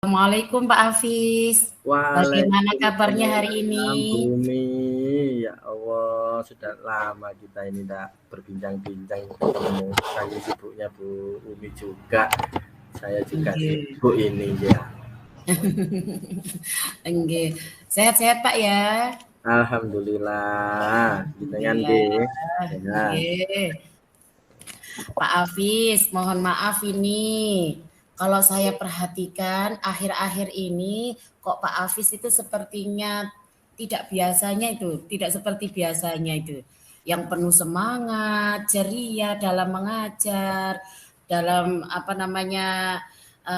Assalamualaikum Pak Hafiz. Bagaimana kabarnya hari ini? Waalaikumsalam Bumi. Ya Allah, sudah lama kita ini tidak berbincang-bincang ketemu. Saya sibuknya Bu Umi juga. Saya juga sibuk ini ya. Enggak. Sehat-sehat Pak ya? Alhamdulillah. Dengan nggih. Pak Hafiz, mohon maaf ini. Kalau saya perhatikan akhir-akhir ini kok Pak Hafiz itu sepertinya tidak seperti biasanya itu. Yang penuh semangat, ceria dalam mengajar, dalam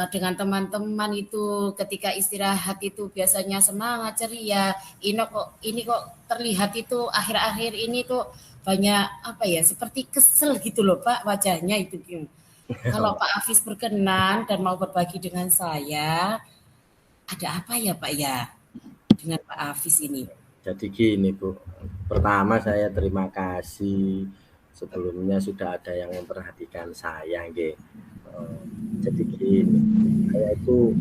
dengan teman-teman itu ketika istirahat itu biasanya semangat, ceria. Ini kok terlihat itu akhir-akhir ini tuh banyak seperti kesel gitu loh Pak wajahnya itu. Kalau Pak Hafiz berkenan dan mau berbagi dengan saya, ada apa ya Pak ya dengan Pak Hafiz ini? Jadi gini Bu, pertama saya terima kasih sebelumnya sudah ada yang memperhatikan saya nggih. Jadi gini, saya itu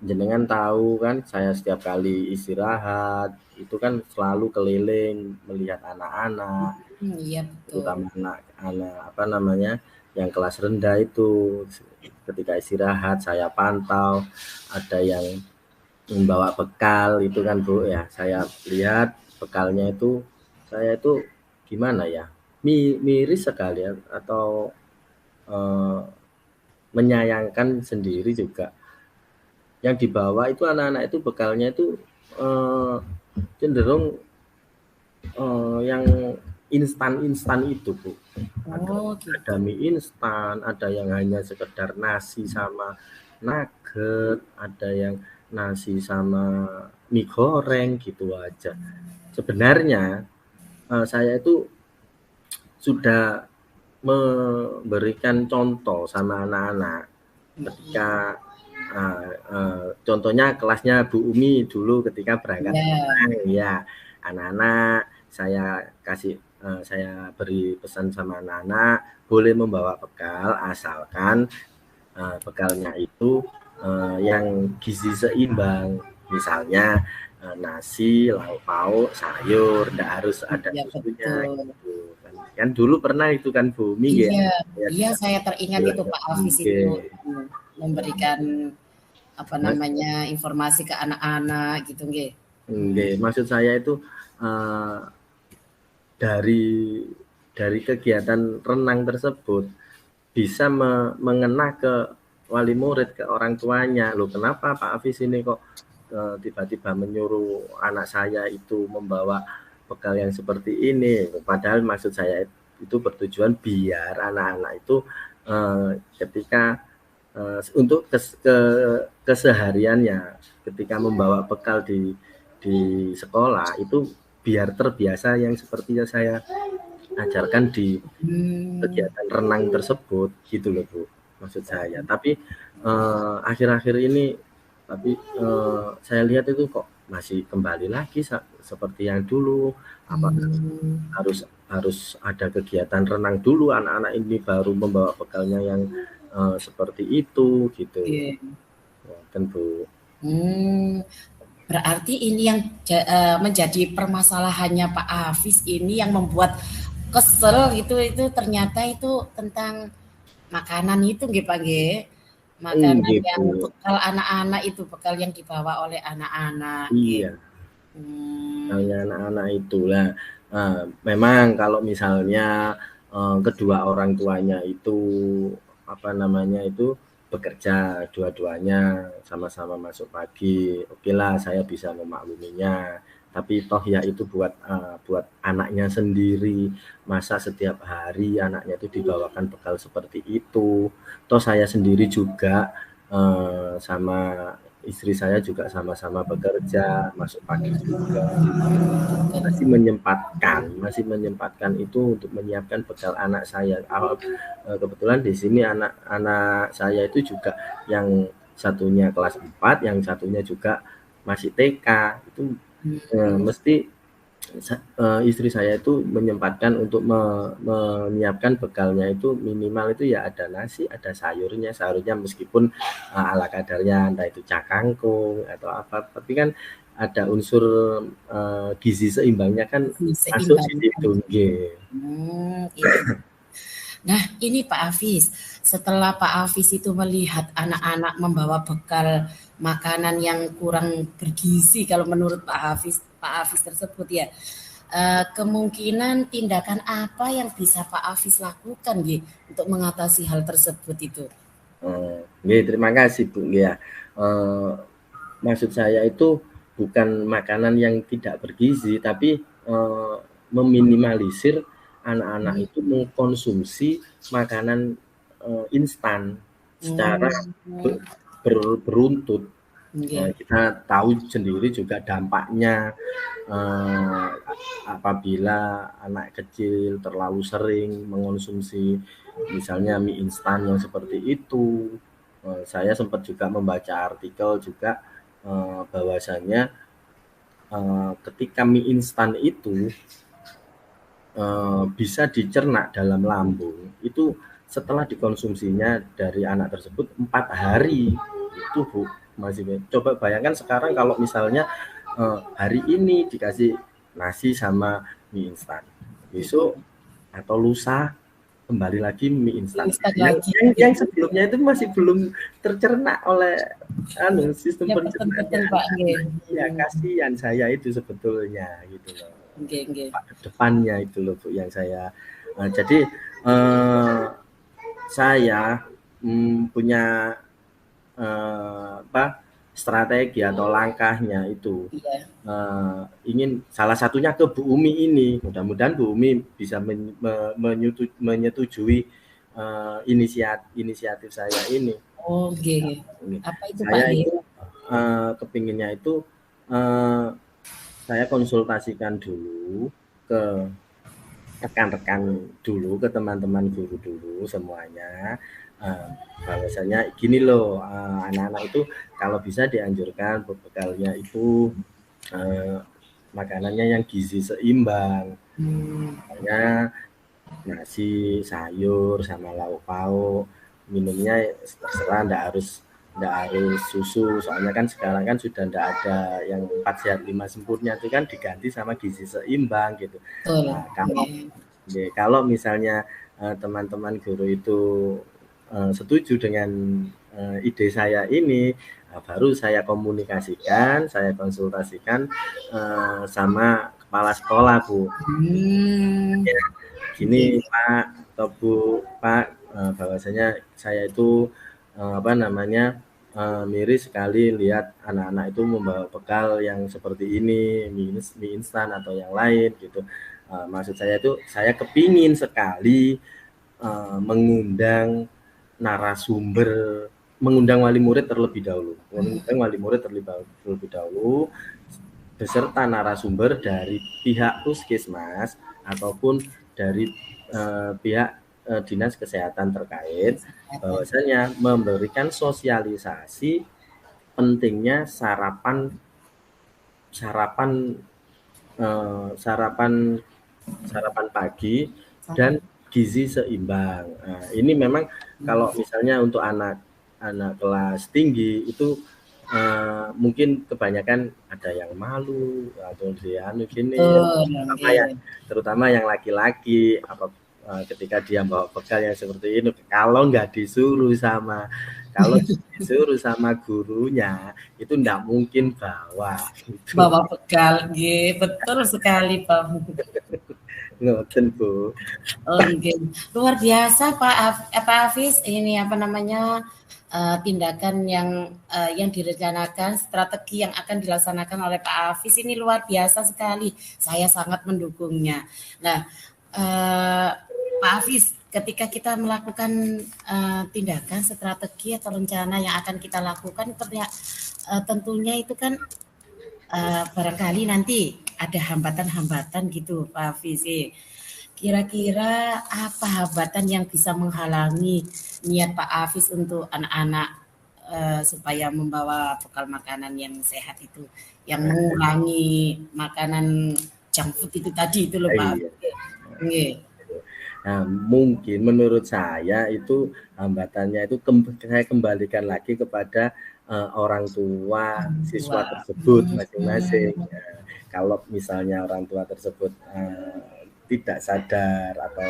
jenengan tahu kan saya setiap kali istirahat itu kan selalu keliling melihat anak-anak. Iya betul. Terutama anak-anak yang kelas rendah itu ketika istirahat saya pantau, ada yang membawa bekal itu kan Bu ya. Saya lihat bekalnya itu saya itu gimana ya? Miris sekali ya, atau menyayangkan sendiri juga. Yang dibawa itu anak-anak itu bekalnya itu cenderung yang instan-instan itu Bu. Ada mie instan, ada yang hanya sekedar nasi sama nugget, ada yang nasi sama mie goreng gitu aja. Sebenarnya saya itu sudah memberikan contoh sama anak-anak ketika contohnya kelasnya Bu Umi dulu ketika berangkat ya, anak-anak saya beri pesan sama anak-anak boleh membawa bekal asalkan bekalnya itu yang gizi seimbang, misalnya nasi, lauk pauk, sayur, enggak harus ada susunya gitu. Kan dulu pernah itu kan Bu Umi ya. Iya, saya teringat itu Pak Hafiz itu memberikan informasi ke anak-anak gitu nggih. Maksud saya itu dari kegiatan renang tersebut bisa mengena ke wali murid, ke orang tuanya. Loh kenapa Pak Hafiz ini kok tiba-tiba menyuruh anak saya itu membawa bekal yang seperti ini? Padahal maksud saya itu bertujuan biar anak-anak itu ketika untuk kesehariannya ketika membawa bekal di sekolah itu biar terbiasa yang sepertinya saya ajarkan di kegiatan renang tersebut gitu loh Bu, maksud saya. Tapi akhir-akhir ini saya lihat itu kok masih kembali lagi seperti yang dulu. Apakah harus ada kegiatan renang dulu anak-anak ini baru membawa bekalnya yang seperti itu gitu. Kan Bu. Berarti ini yang menjadi permasalahannya Pak Hafiz ini yang membuat kesel itu ternyata itu tentang makanan itu nggih Pak nggih. Makanan yang bekal anak-anak itu, bekal yang dibawa oleh anak-anak. Iya. Anak-anak itulah. Memang kalau misalnya kedua orang tuanya itu bekerja, dua-duanya sama-sama masuk pagi, oke lah saya bisa memakluminya. Tapi toh ya itu buat anaknya sendiri, masa setiap hari anaknya itu dibawakan bekal seperti itu. Toh saya sendiri juga sama istri saya juga sama-sama bekerja, masuk pagi juga. Masih menyempatkan itu untuk menyiapkan bekal anak saya. Kebetulan di sini anak saya itu juga yang satunya kelas 4, yang satunya juga masih TK. Itu mesti istri saya itu menyempatkan untuk menyiapkan bekalnya itu minimal itu ya ada nasi, ada sayurnya meskipun ala kadarnya, entah itu cakangkung atau apa, tapi kan ada unsur gizi seimbangnya kan masuk di situ. Gitu. Nah, ini Pak Hafiz, setelah Pak Hafiz itu melihat anak-anak membawa bekal makanan yang kurang bergizi kalau menurut Pak Hafiz tersebut ya, kemungkinan tindakan apa yang bisa Pak Hafiz lakukan untuk mengatasi hal tersebut itu? Terima kasih Bu. Ya, maksud saya itu bukan makanan yang tidak bergizi, tapi meminimalisir anak-anak itu mengkonsumsi makanan instan secara beruntut. Kita tahu sendiri juga dampaknya apabila anak kecil terlalu sering mengonsumsi misalnya mie instan yang seperti itu. Saya sempat juga membaca artikel juga bahwasannya ketika mie instan itu bisa dicerna dalam lambung itu setelah dikonsumsinya dari anak tersebut 4 hari itu Bu. Masih coba bayangkan sekarang kalau misalnya hari ini dikasih nasi sama mie instan, besok atau lusa kembali lagi mie instan. Yang sebelumnya itu masih belum tercerna oleh sistem pencernaan. Ya kasihan saya itu sebetulnya gitu loh. Depannya itu loh Bu yang saya jadi saya punya strategi atau langkahnya itu ingin salah satunya ke Bu Umi ini, mudah-mudahan Bu Umi bisa menyetujui inisiatif saya ini. Apa itu saya Pak? Itu kepinginnya itu saya konsultasikan dulu ke rekan-rekan dulu, ke teman-teman guru dulu semuanya, bahwasanya gini loh, anak-anak itu kalau bisa dianjurkan bekalnya itu makanannya yang gizi seimbang, misalnya nasi, sayur, sama lauk pauk, minumnya terserah, nggak harus susu, soalnya kan sekarang kan sudah nggak ada yang 4 sehat 5 sempurna, itu kan diganti sama gizi seimbang gitu. Nah, kalau misalnya teman-teman guru itu setuju dengan ide saya ini, baru saya komunikasikan, saya konsultasikan sama kepala sekolah Bu. Ya, gini Pak atau Bu, Pak, bahwasanya saya itu miris sekali lihat anak-anak itu membawa bekal yang seperti ini, mie instan atau yang lain gitu. Maksud saya itu saya kepingin sekali mengundang narasumber, mengundang wali murid terlebih dahulu, beserta narasumber dari pihak puskesmas ataupun dari pihak dinas kesehatan terkait, bahwasanya memberikan sosialisasi pentingnya sarapan pagi dan gizi seimbang. Nah, ini memang kalau misalnya untuk anak kelas tinggi itu mungkin kebanyakan ada yang malu atau dia gini, terutama yang laki-laki ketika dia bawa bekal yang seperti ini, kalau disuruh sama gurunya itu enggak mungkin bawa bekal. Betul sekali Pak. Ngoten Bu. Luar biasa Pak Hafiz, ini tindakan yang direncanakan, strategi yang akan dilaksanakan oleh Pak Hafiz ini luar biasa sekali. Saya sangat mendukungnya. Nah, Pak Hafiz, ketika kita melakukan tindakan, strategi atau rencana yang akan kita lakukan, tentunya itu kan barangkali nanti ada hambatan-hambatan gitu Pak Hafiz. Kira-kira apa hambatan yang bisa menghalangi niat Pak Hafiz untuk anak-anak supaya membawa bekal makanan yang sehat itu, yang mengurangi makanan junk food itu tadi itu loh Pak Iya. Hafiz. Nggih. Nah, mungkin menurut saya itu hambatannya itu saya kembalikan lagi kepada orang tua siswa Wah. tersebut masing-masing. Kalau misalnya orang tua tersebut tidak sadar atau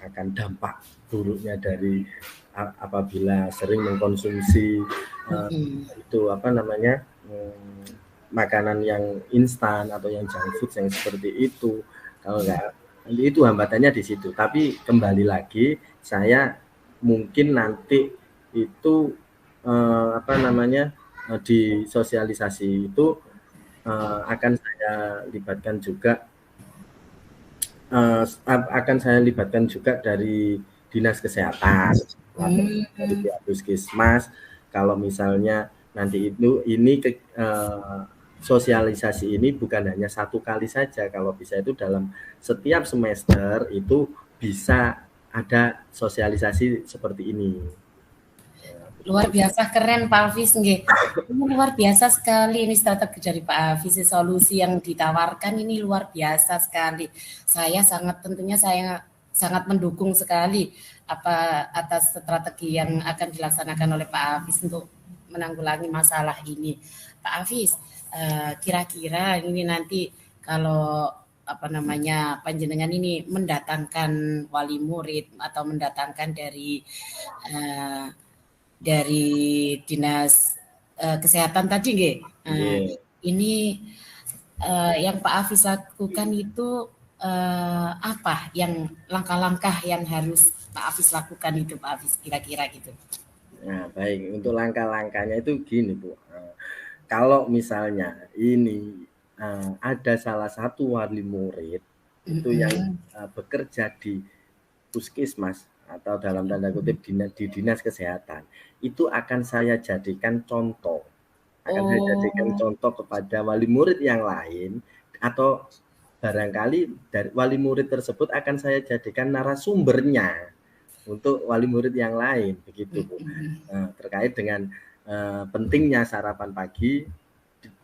akan dampak buruknya dari apabila sering mengkonsumsi itu apa namanya makanan yang instan atau yang junk food yang seperti itu, kalau enggak itu hambatannya di situ. Tapi kembali lagi saya mungkin nanti itu apa namanya di sosialisasi itu akan saya libatkan juga dari dinas kesehatan atau dari pihak puskesmas. Kalau misalnya nanti sosialisasi ini bukan hanya satu kali saja, kalau bisa itu dalam setiap semester itu bisa ada sosialisasi seperti ini. Luar biasa keren Pak Hafiz nggih. Ini luar biasa sekali ini strategi dari Pak Hafiz, solusi yang ditawarkan ini luar biasa sekali. Saya sangat mendukung sekali atas strategi yang akan dilaksanakan oleh Pak Hafiz untuk menanggulangi masalah ini. Pak Hafiz, kira-kira ini nanti kalau panjenengan ini mendatangkan wali murid atau mendatangkan dari dinas kesehatan tadi nggih. Ini yang Pak Hafiz lakukan itu apa yang langkah-langkah yang harus Pak Hafiz lakukan itu Pak Hafiz kira-kira gitu. Nah, baik, untuk langkah-langkahnya itu gini Bu. Kalau misalnya ini ada salah satu wali murid itu yang bekerja di puskesmas atau dalam tanda kutip di dinas kesehatan, itu akan saya jadikan contoh. Saya jadikan contoh kepada wali murid yang lain, atau barangkali dari wali murid tersebut akan saya jadikan narasumbernya untuk wali murid yang lain, begitu Bu. Terkait dengan pentingnya sarapan pagi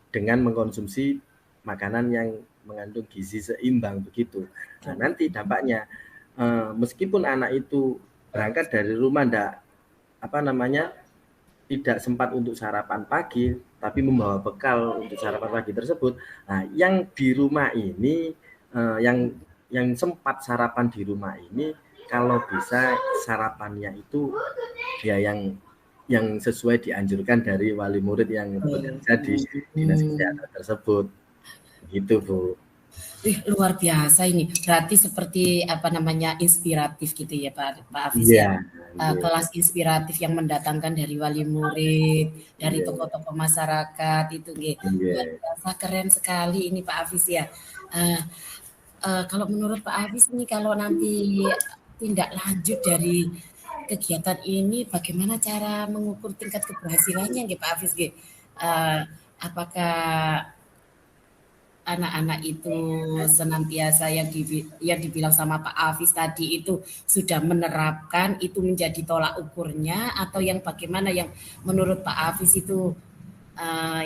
dengan mengkonsumsi makanan yang mengandung gizi seimbang, begitu. Nah, nanti dampaknya meskipun anak itu berangkat dari rumah tidak sempat untuk sarapan pagi, tapi membawa bekal untuk sarapan pagi tersebut. Nah, yang di rumah ini, yang sempat sarapan di rumah ini, kalau bisa sarapannya itu dia yang sesuai dianjurkan dari wali murid yang bekerja di dinas kesehatan tersebut. Gitu Bu. Luar biasa ini. Berarti seperti inspiratif gitu ya Pak Hafiz ya. Kelas inspiratif yang mendatangkan dari wali murid, dari tokoh-tokoh masyarakat itu luar biasa keren sekali ini Pak Hafiz ya. Kalau menurut Pak Hafiz ini kalau nanti tindak lanjut dari kegiatan ini bagaimana cara mengukur tingkat keberhasilannya nggih Pak Hafiz nggih? Apakah anak-anak itu senantiasa yang dibilang sama Pak Hafiz tadi itu sudah menerapkan itu menjadi tolak ukurnya, atau yang bagaimana yang menurut Pak Hafiz itu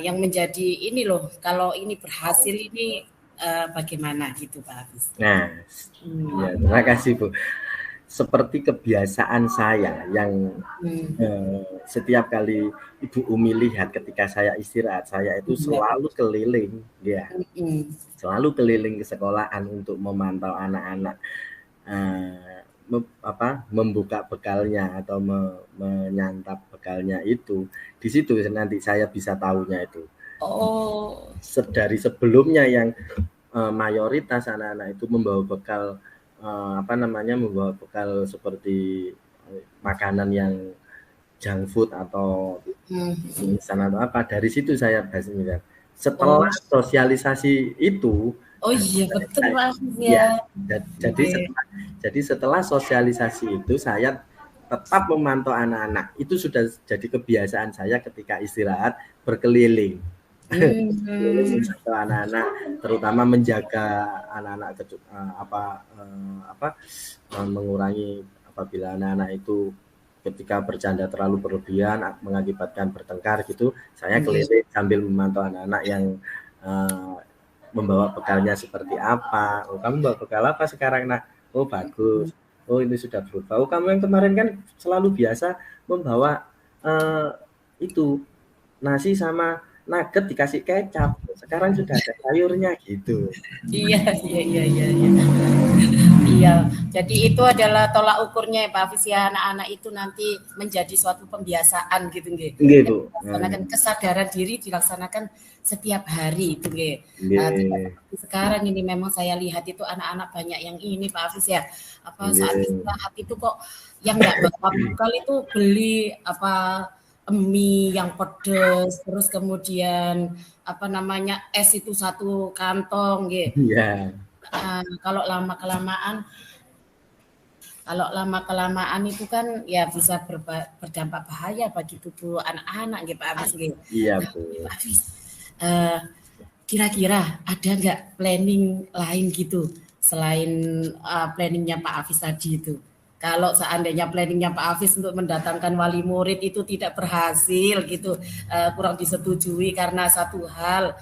yang menjadi ini loh, kalau ini berhasil ini bagaimana gitu Pak Hafiz? Nah, ya, terima kasih Bu. Seperti kebiasaan saya yang setiap kali Ibu Umi lihat ketika saya istirahat, saya itu selalu keliling, ya, selalu keliling ke sekolahan untuk memantau anak-anak, membuka bekalnya atau menyantap bekalnya itu. Di situ nanti saya bisa tahunya itu. Dari sebelumnya yang mayoritas anak-anak itu membawa bekal membawa bekal seperti makanan yang junk food atau instan atau apa. Dari situ saya belajar. Setelah sosialisasi itu, betul Pak ya. Jadi setelah sosialisasi itu saya tetap memantau anak-anak. Itu sudah jadi kebiasaan saya ketika istirahat berkeliling. Anak-anak, terutama menjaga anak-anak mengurangi apabila anak-anak itu ketika bercanda terlalu berlebihan mengakibatkan bertengkar gitu. Saya keliling sambil memantau anak-anak yang membawa bekalnya seperti apa. Oh, kamu bawa bekal apa sekarang, Nak? Oh, bagus. Oh, ini sudah berubah. Oh, kamu yang kemarin kan selalu biasa membawa itu nasi sama nugget dikasih kecap. Sekarang sudah ada sayurnya gitu. Iya, iya, iya, iya, iya. Iya, jadi itu adalah tolak ukurnya ya Pak Hafiz ya, anak-anak itu nanti menjadi suatu pembiasaan gitu nggih. Nggih, Dan Bu. dilaksanakan kesadaran diri dilaksanakan setiap hari itu nggih. Tidak Nggih. seperti sekarang ini memang saya lihat itu anak-anak banyak yang ini Pak Hafiz ya. Apa saat Nggih. istirahat itu kok yang enggak bawa bekal itu beli apa mie yang pedes, terus kemudian apa namanya es itu satu kantong nggih. Iya. Kalau lama-kelamaan itu kan ya bisa berdampak bahaya bagi tubuh anak-anak nggih Pak Hafiz nggih. Iya, Nah, Bu. Pak Hafiz, kira-kira ada nggak planning lain gitu selain planningnya Pak Hafiz tadi itu? Kalau seandainya planningnya Pak Hafiz untuk mendatangkan wali murid itu tidak berhasil gitu, kurang disetujui karena satu hal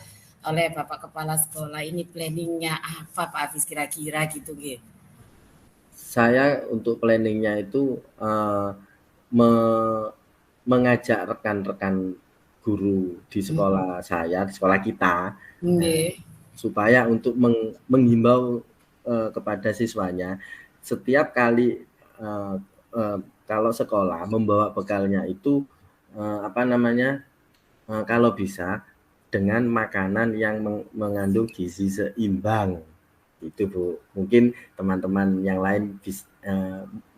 oleh Bapak Kepala Sekolah, ini planningnya apa Pak Hafiz kira-kira gitu nggih? Saya untuk planningnya itu mengajak rekan-rekan guru di sekolah saya, di sekolah kita, Nggih. supaya untuk menghimbau kepada siswanya setiap kali kalau sekolah membawa bekalnya itu kalau bisa dengan makanan yang mengandung gizi seimbang. Itu Bu, mungkin teman-teman yang lain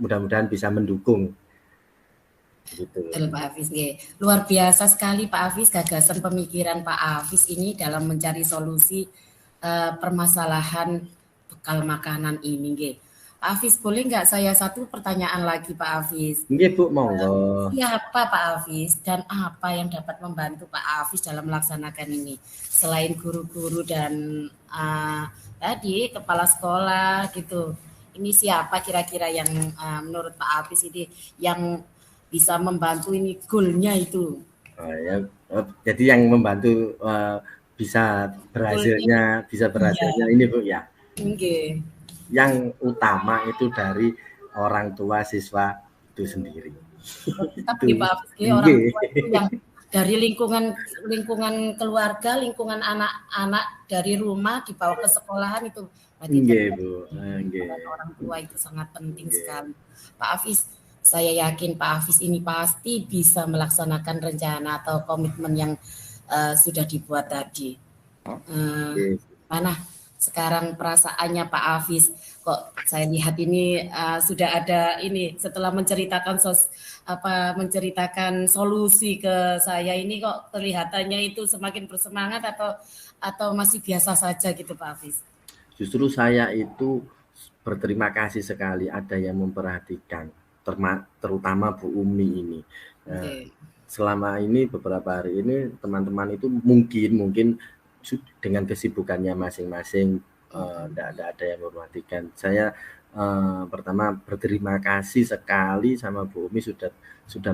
mudah-mudahan bisa mendukung gitu. Betul Pak Hafiz, luar biasa sekali Pak Hafiz gagasan pemikiran Pak Hafiz ini dalam mencari solusi permasalahan bekal makanan ini nggih. Pak Hafiz, boleh nggak saya satu pertanyaan lagi Pak Hafiz? Nggih Bu, monggo. Siapa Pak Hafiz dan apa yang dapat membantu Pak Hafiz dalam melaksanakan ini? Selain guru-guru dan tadi kepala sekolah gitu. Ini siapa kira-kira yang menurut Pak Hafiz ini yang bisa membantu ini goalnya itu? Jadi yang membantu bisa berhasilnya ini Bu ya. Okay. Yang utama itu dari orang tua siswa itu sendiri. Tapi Pak Hafiz, orang tua itu yang dari lingkungan keluarga, lingkungan anak-anak dari rumah dibawa ke sekolahan itu. Berarti Bu. Orang tua itu sangat penting sekali. Pak Hafiz, saya yakin Pak Hafiz ini pasti bisa melaksanakan rencana atau komitmen yang sudah dibuat tadi. Mana sekarang perasaannya Pak Hafiz? Kok saya lihat ini sudah ada ini setelah menceritakan solusi ke saya ini kok kelihatannya itu semakin bersemangat atau masih biasa saja gitu Pak Hafiz? Justru saya itu berterima kasih sekali ada yang memperhatikan, terutama Bu Umi ini. Selama ini beberapa hari ini teman-teman itu mungkin dengan kesibukannya masing-masing tidak ada yang memperhatikan. Saya pertama berterima kasih sekali sama Bu Umi sudah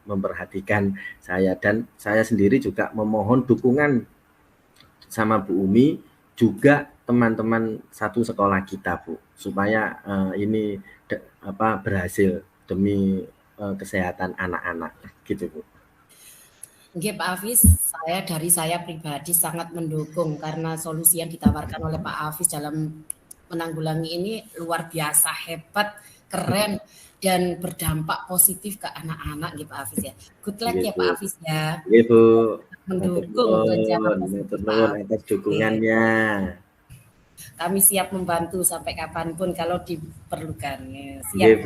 memperhatikan saya, dan saya sendiri juga memohon dukungan sama Bu Umi juga teman-teman satu sekolah kita Bu, supaya ini berhasil demi kesehatan anak-anak gitu Bu. Oke Pak Hafiz, saya pribadi sangat mendukung karena solusi yang ditawarkan oleh Pak Hafiz dalam menanggulangi ini luar biasa hebat, keren dan berdampak positif ke anak-anak gitu Pak Hafiz ya. Good luck ya Pak Hafiz ya. Iya Bu. Mendukung rencana atas dukungannya. Kami siap membantu sampai kapanpun kalau diperlukan. Siap.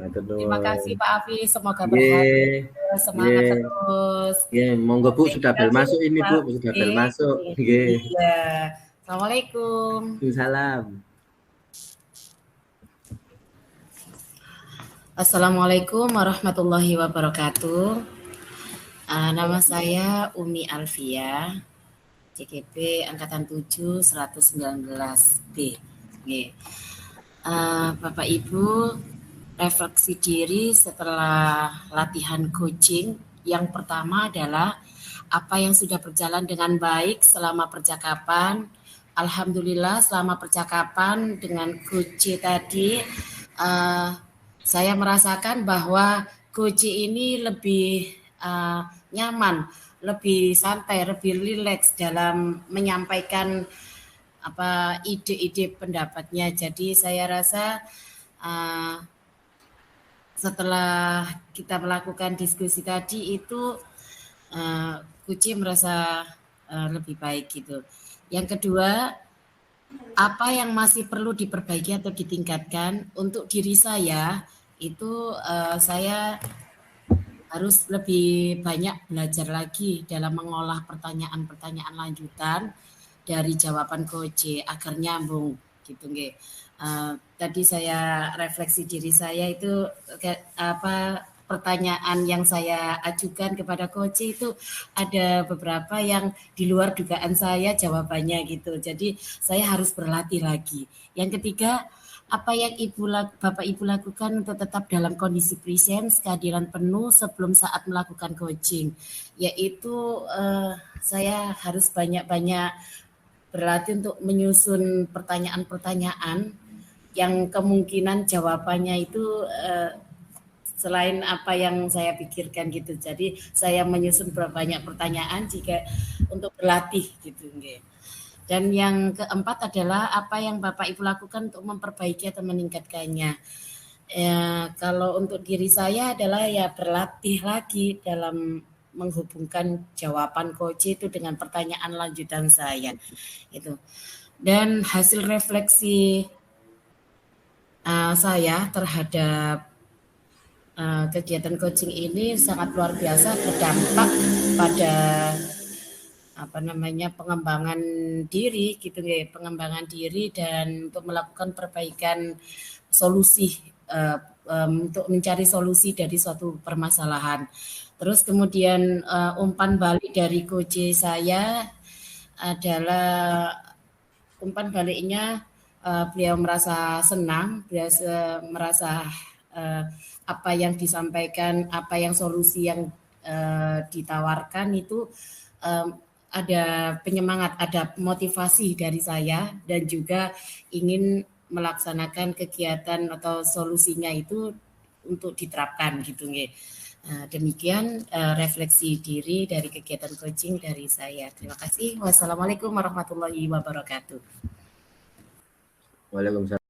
Terima kasih Pak Hafiz, semoga berhasil, semangat terus. Monggo Bu, sudah bel masuk ini Bu, sudah bel masuk. Iya. Assalamualaikum. Waalaikumsalam. Assalamualaikum warahmatullahi wabarakatuh. Nama saya Umi Alfia. CGP Angkatan 7 119B. Bapak Ibu, refleksi diri setelah latihan coaching yang pertama adalah apa yang sudah berjalan dengan baik selama percakapan. Alhamdulillah selama percakapan dengan Coach tadi, saya merasakan bahwa Coach ini lebih nyaman, lebih santai, lebih rileks dalam menyampaikan apa ide-ide pendapatnya. Jadi saya rasa setelah kita melakukan diskusi tadi itu Kuci merasa lebih baik gitu. Yang kedua, apa yang masih perlu diperbaiki atau ditingkatkan untuk diri saya itu saya harus lebih banyak belajar lagi dalam mengolah pertanyaan-pertanyaan lanjutan dari jawaban Coach agar nyambung gitu nggih. Tadi saya refleksi diri saya itu apa pertanyaan yang saya ajukan kepada Coach itu ada beberapa yang di luar dugaan saya jawabannya gitu. Jadi saya harus berlatih lagi. Yang ketiga, apa yang Bapak Ibu lakukan untuk tetap dalam kondisi presence, kehadiran penuh sebelum saat melakukan coaching, yaitu saya harus banyak-banyak berlatih untuk menyusun pertanyaan-pertanyaan yang kemungkinan jawabannya itu selain apa yang saya pikirkan gitu. Jadi saya menyusun banyak pertanyaan jika untuk berlatih gitu. Dan yang keempat adalah apa yang Bapak Ibu lakukan untuk memperbaiki atau meningkatkannya. Ya, kalau untuk diri saya adalah ya berlatih lagi dalam menghubungkan jawaban Coach itu dengan pertanyaan lanjutan saya. Itu. Dan hasil refleksi saya terhadap kegiatan coaching ini sangat luar biasa berdampak pada pengembangan diri gitu ya, pengembangan diri dan untuk melakukan perbaikan solusi untuk mencari solusi dari suatu permasalahan. Terus kemudian umpan balik dari coach saya adalah umpan baliknya beliau merasa senang, beliau merasa apa yang disampaikan, apa yang solusi yang ditawarkan itu ada penyemangat, ada motivasi dari saya dan juga ingin melaksanakan kegiatan atau solusinya itu untuk diterapkan gitu nggih. Demikian refleksi diri dari kegiatan coaching dari saya. Terima kasih. Wassalamualaikum warahmatullahi wabarakatuh. Waalaikumsalam.